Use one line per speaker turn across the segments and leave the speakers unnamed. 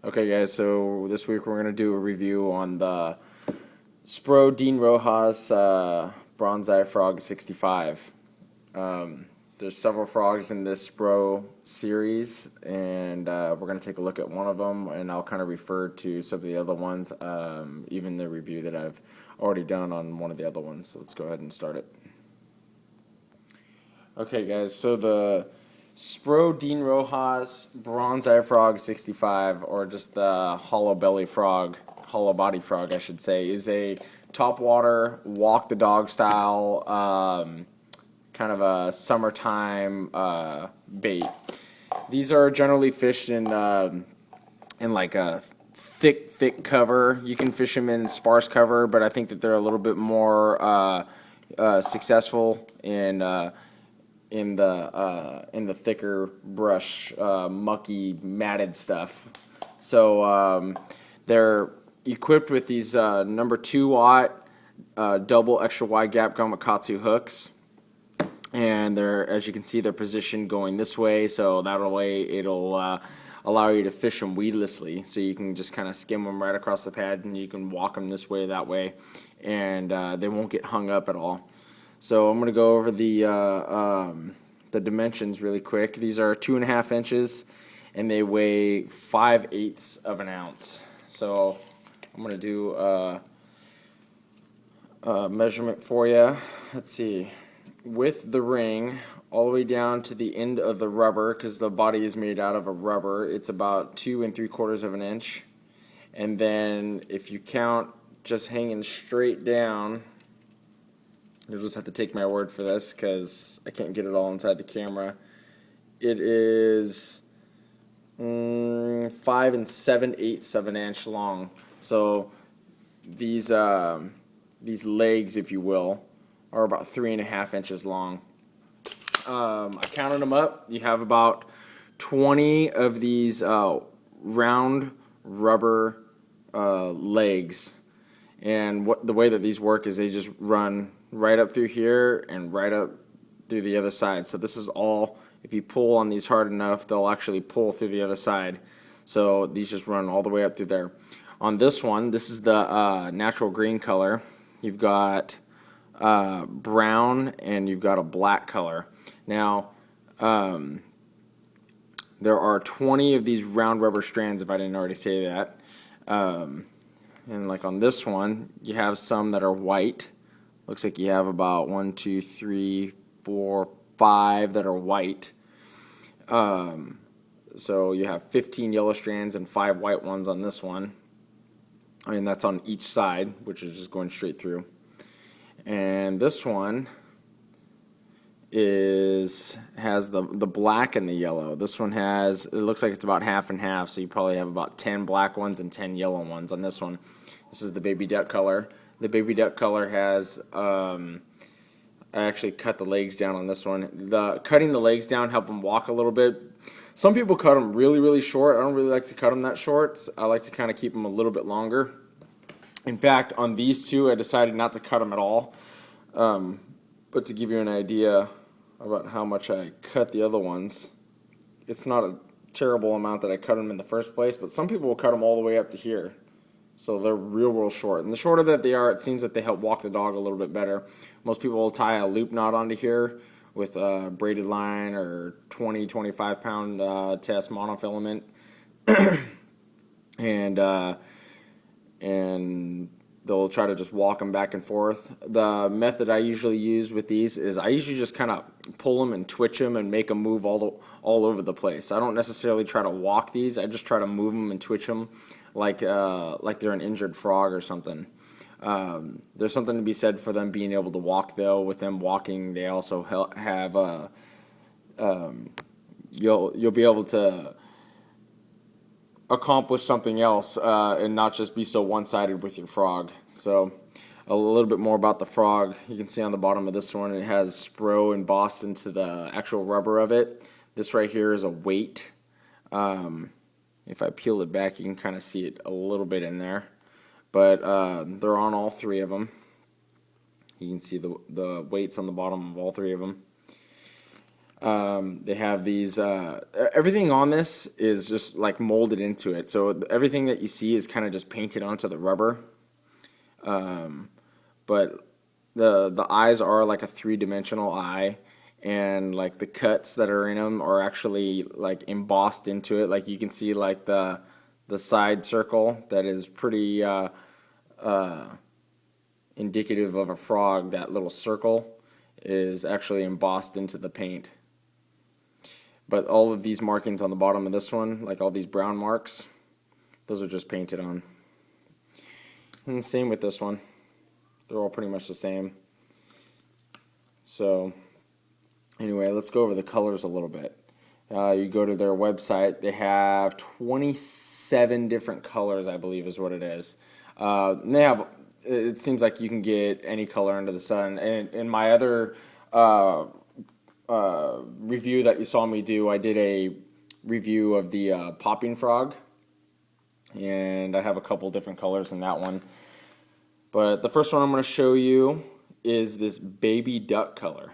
Okay, guys, so this week we're going to do a review on the Spro Rojas Bronzeye Frog 65. There's several frogs in this Spro series, and we're going to take a look at one of them, and I'll kind of refer to some of the other ones, even the review that I've already done on one of the other ones. So let's go ahead and start it. Okay, guys, so the Spro Rojas Bronzeye Frog 65, or just the hollow belly frog, hollow body frog, I should say, is a topwater, walk the dog style, kind of a summertime bait. These are generally fished in like a thick cover. You can fish them in sparse cover, but I think that they're a little bit more successful in the thicker brush, mucky, matted stuff. So they're equipped with these number 2 watt double extra wide gap Gamakatsu hooks, and they're, as you can see, they're positioned going this way, so that way it'll allow you to fish them weedlessly. So you can just kind of skim them right across the pad, and you can walk them this way, that way, and they won't get hung up at all. So I'm going to go over the dimensions really quick. These are 2.5 inches, and they weigh 5/8 of an ounce. So I'm going to do a measurement for you. Let's see. With the ring all the way down to the end of the rubber, because the body is made out of a rubber, it's about 2 3/4 of an inch. And then if you count just hanging straight down, you'll just have to take my word for this because I can't get it all inside the camera. It is 5 7/8 of an inch long. So these legs, if you will, are about 3.5 inches long. I counted them up. You have about 20 of these round rubber legs. And the way that these work is they just run right up through here and right up through the other side. So this is all, if you pull on these hard enough, they'll actually pull through the other side. So these just run all the way up through there. On this one, this is the natural green color. You've got brown and you've got a black color. Now, there are 20 of these round rubber strands, if I didn't already say that. And like on this one, you have some that are white. Looks like you have about 1, 2, 3, 4, 5 that are white. So you have 15 yellow strands and 5 white ones on this one. I mean, that's on each side, which is just going straight through. And this one has the black and the yellow. This one has, it looks like it's about half and half, so you probably have about 10 black ones and 10 yellow ones on this one. This is the baby duck color. The baby duck color has, I actually cut the legs down on this one. Cutting the legs down help them walk a little bit. Some people cut them really short. I don't really like to cut them that short. I like to kind of keep them a little bit longer. In fact, on these two, I decided not to cut them at all. But to give you an idea about how much I cut the other ones, it's not a terrible amount that I cut them in the first place, but some people will cut them all the way up to here. So they're real short. And the shorter that they are, it seems that they help walk the dog a little bit better. Most people will tie a loop knot onto here with a braided line or 25 pound test monofilament. and they'll try to just walk them back and forth. The method I usually use with these is I usually just kind of pull them and twitch them and make them move all over the place. I don't necessarily try to walk these. I just try to move them and twitch them like they're an injured frog or something. There's something to be said for them being able to walk, though. With them walking, they also have you'll be able to accomplish something else and not just be so one-sided with your frog. So a little bit more about the frog. You can see on the bottom of this one, it has Spro embossed into the actual rubber of it. This right here is a weight. If I peel it back, you can kind of see it a little bit in there. But they're on all 3 of them. You can see the weights on the bottom of all 3 of them. They have these, everything on this is just like molded into it. So everything that you see is kind of just painted onto the rubber. But the eyes are like a three-dimensional eye, and like the cuts that are in them are actually like embossed into it. Like you can see like the side circle that is pretty indicative of a frog. That little circle is actually embossed into the paint. But all of these markings on the bottom of this one, like all these brown marks, those are just painted on. And the same with this one. They're all pretty much the same. So anyway, let's go over the colors a little bit. You go to their website. They have 27 different colors, I believe is what it is. And they have, it seems like you can get any color under the sun. And in my other review that you saw me do, I did a review of the popping frog, and I have a couple different colors in that one. But the first one I'm going to show you is this baby duck color.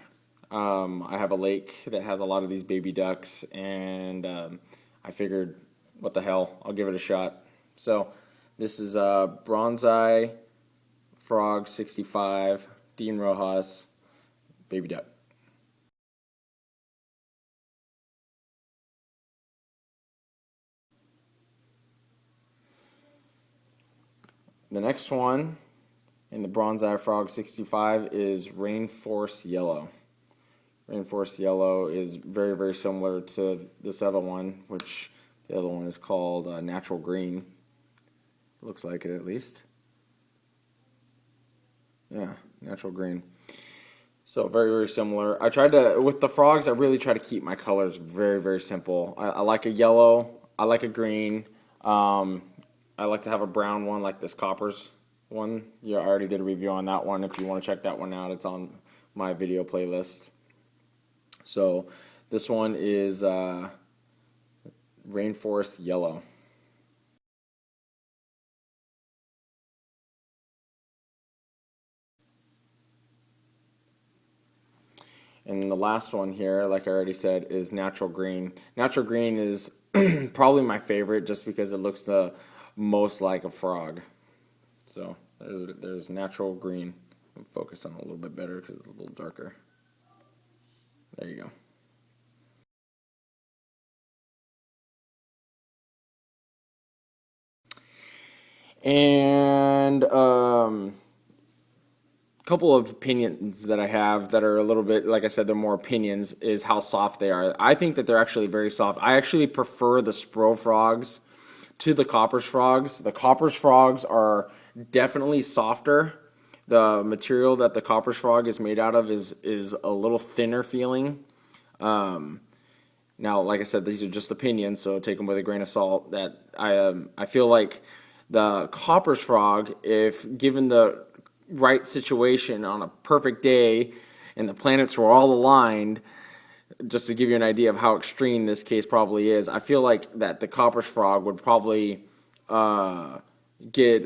I have a lake that has a lot of these baby ducks, and I figured, what the hell, I'll give it a shot. So this is Bronzeye Frog 65, Dean Rojas, baby duck. The next one in the Bronzeye Frog 65 is Rainforest Yellow. Rainforest Yellow is very, very similar to this other one, which the other one is called Natural Green. Looks like it, at least. Yeah, Natural Green. So very, very similar. I tried to, with the frogs, I really try to keep my colors very, very simple. I like a yellow, I like a green, I like to have a brown one like this Coppers one. Yeah, I already did a review on that one. If you want to check that one out, it's on my video playlist. So this one is Rainforest Yellow. And the last one here, like I already said, is Natural Green. Natural Green is probably my favorite just because it looks the most like a frog. So there's Natural Green. I'll focus on it a little bit better because it's a little darker. There you go. And couple of opinions that I have that are a little bit, like I said, they're more opinions, is how soft they are. I think that they're actually very soft. I actually prefer the Spro frogs to the Coppers frogs. The Coppers frogs are definitely softer. The material that the Coppers frog is made out of is a little thinner feeling. Now, like I said, these are just opinions, so take them with a grain of salt. That I feel like the Coppers frog, if given the right situation on a perfect day and the planets were all aligned, just to give you an idea of how extreme this case probably is, I feel like that the Coppers frog would probably get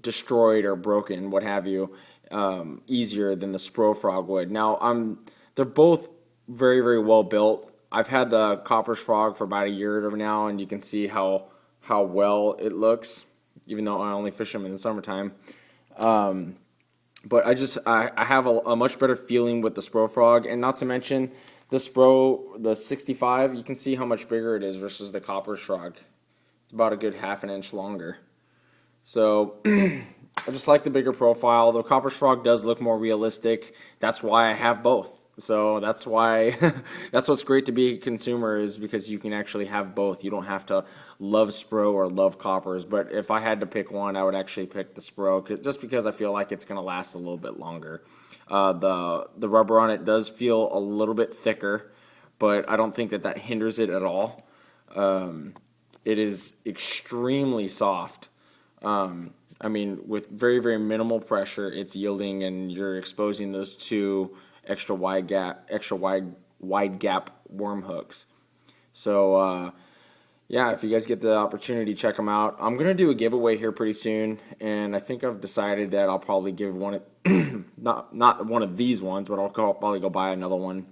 destroyed or broken, what have you, easier than the Spro frog would. Now, they're both very, very well built. I've had the Coppers frog for about a year now, and you can see how well it looks, even though I only fish them in the summertime. But I have a much better feeling with the Spro frog, and not to mention the Spro, the 65, you can see how much bigger it is versus the Coppers frog. It's about a good half an inch longer. So I just like the bigger profile. The Coppers frog does look more realistic. That's why I have both. So that's why that's what's great to be a consumer, is because you can actually have both. You don't have to love Spro or love Coppers. But if I had to pick one, I would actually pick the Spro, just because I feel like it's going to last a little bit longer. The rubber on it does feel a little bit thicker, but I don't think that hinders it at all. It is extremely soft. I mean, with very, very minimal pressure, it's yielding, and you're exposing those two extra wide gap worm hooks. So yeah, if you guys get the opportunity, check them out. I'm gonna do a giveaway here pretty soon, and I think I've decided that I'll probably give one not one of these ones, but I'll probably go buy another one.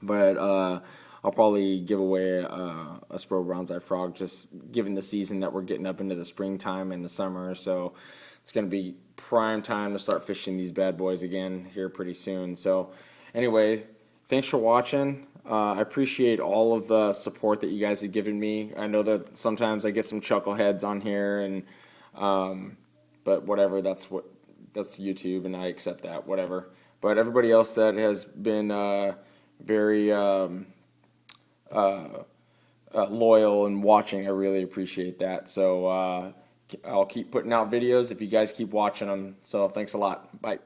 But I'll probably give away a Spro Bronzeye frog, just given the season that we're getting up into the springtime and the summer. So it's going to be prime time to start fishing these bad boys again here pretty soon. So anyway, thanks for watching. I appreciate all of the support that you guys have given me. I know that sometimes I get some chuckleheads on here, and but whatever, that's YouTube, and I accept that, whatever. But everybody else that has been very loyal and watching, I really appreciate that. So I'll keep putting out videos if you guys keep watching them. So thanks a lot. Bye.